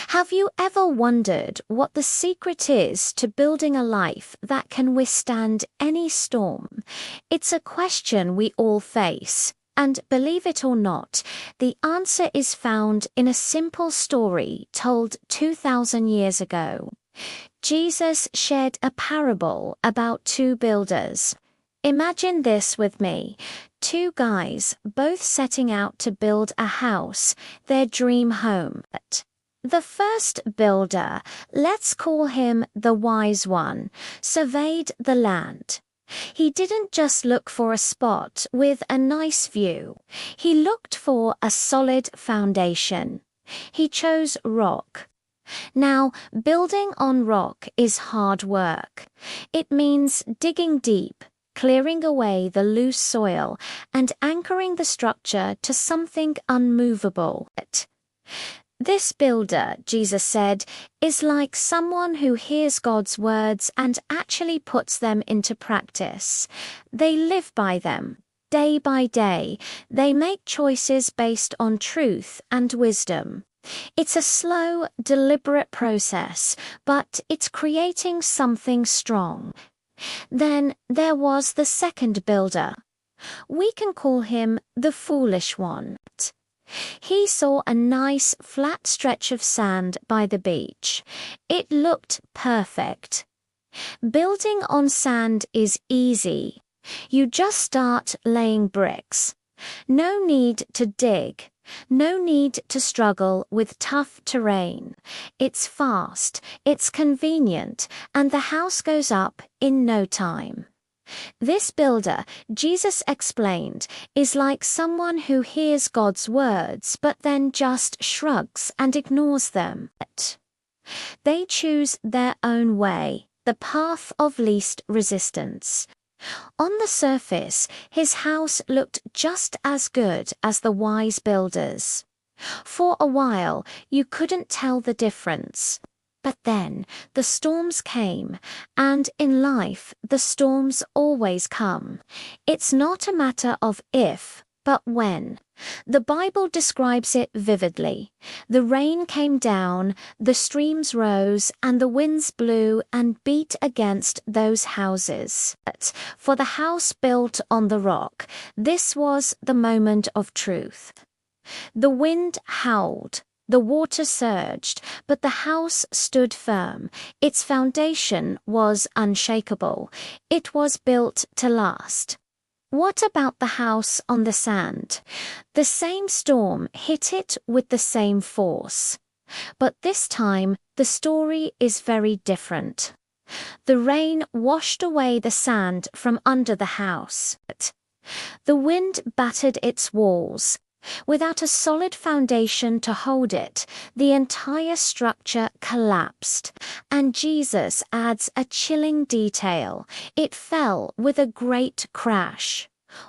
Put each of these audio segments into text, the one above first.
Have you ever wondered what the secret is to building a life that can withstand any storm? It's a question we all face, and believe it or not, the answer is found in a simple story told 2,000 years ago. Jesus shared a parable about two builders. Imagine this with me. Two guys, both setting out to build a house, their dream home. The first builder, let's call him the wise one, surveyed the land. He didn't just look for a spot with a nice view. He looked for a solid foundation. He chose rock. Now, building on rock is hard work. It means digging deep, clearing away the loose soil, and anchoring the structure to something unmovable. This builder, Jesus said, is like someone who hears God's words and actually puts them into practice. They live by them. Day by day, they make choices based on truth and wisdom. It's a slow, deliberate process, but it's creating something strong. Then there was the second builder. We can call him the foolish one. He saw a nice flat stretch of sand by the beach. It looked perfect. Building on sand is easy. You just start laying bricks. No need to dig. No need to struggle with tough terrain. It's fast, it's convenient, and the house goes up in no time. This builder, Jesus explained, is like someone who hears God's words but then just shrugs and ignores them. They choose their own way, the path of least resistance. On the surface, his house looked just as good as the wise builder's. For a while, you couldn't tell the difference. But then the storms came, and in life the storms always come. It's not a matter of if, but when. The Bible describes it vividly. The rain came down, the streams rose, and the winds blew and beat against those houses. For the house built on the rock, this was the moment of truth. The wind howled. The water surged, but the house stood firm. Its foundation was unshakable. It was built to last. What about the house on the sand? The same storm hit it with the same force. But this time, the story is very different. The rain washed away the sand from under the house. The wind battered its walls. Without a solid foundation to hold it, the entire structure collapsed. And Jesus adds a chilling detail. It fell with a great crash.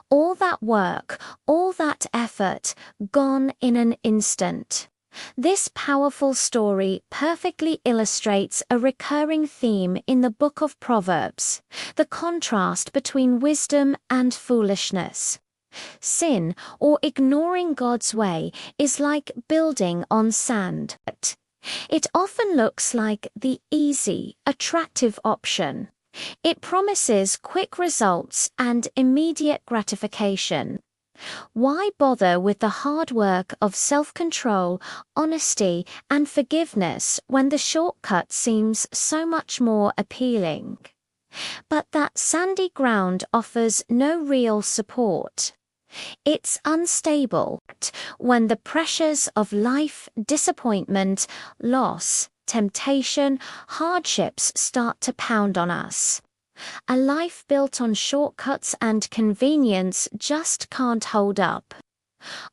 All that work, all that effort, gone in an instant. This powerful story perfectly illustrates a recurring theme in the book of Proverbs, the contrast between wisdom and foolishness. Sin, or ignoring God's way, is like building on sand. It often looks like the easy, attractive option. It promises quick results and immediate gratification. Why bother with the hard work of self-control, honesty, and forgiveness when the shortcut seems so much more appealing? But that sandy ground offers no real support. It's unstable when the pressures of life, disappointment, loss, temptation, hardships start to pound on us. A life built on shortcuts and convenience just can't hold up.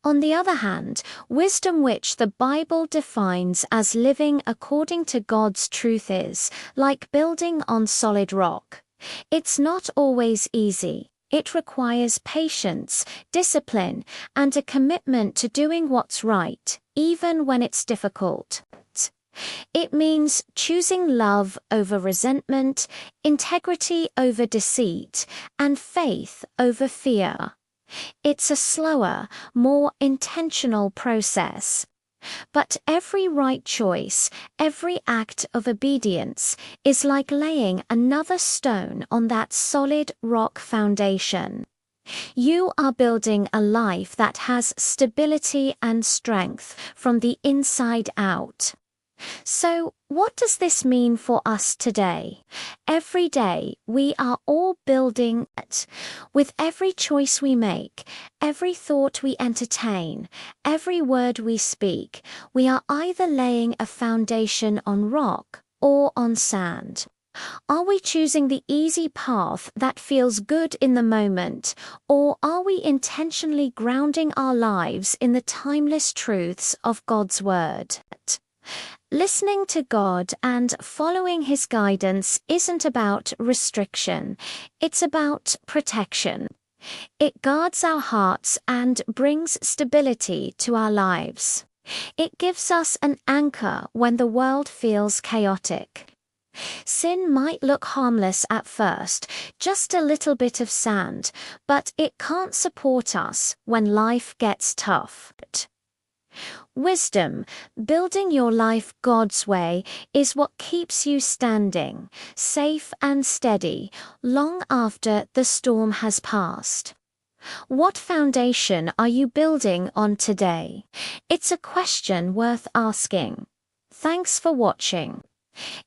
On the other hand, wisdom, which the Bible defines as living according to God's truth, is like building on solid rock. It's not always easy. It requires patience, discipline, and a commitment to doing what's right, even when it's difficult. It means choosing love over resentment, integrity over deceit, and faith over fear. It's a slower, more intentional process. But every right choice, every act of obedience is like laying another stone on that solid rock foundation. You are building a life that has stability and strength from the inside out. So, what does this mean for us today? Every day, we are all building it. With every choice we make, every thought we entertain, every word we speak, we are either laying a foundation on rock or on sand. Are we choosing the easy path that feels good in the moment, or are we intentionally grounding our lives in the timeless truths of God's Word? Listening to God and following His guidance isn't about restriction, it's about protection. It guards our hearts and brings stability to our lives. It gives us an anchor when the world feels chaotic. Sin might look harmless at first, just a little bit of sand, but it can't support us when life gets tough. Wisdom, building your life God's way, is what keeps you standing, safe and steady, long after the storm has passed. What foundation are you building on today? It's a question worth asking. Thanks for watching.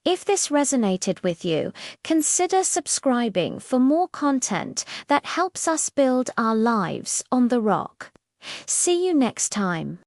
If this resonated with you, consider subscribing for more content that helps us build our lives on the rock. See you next time.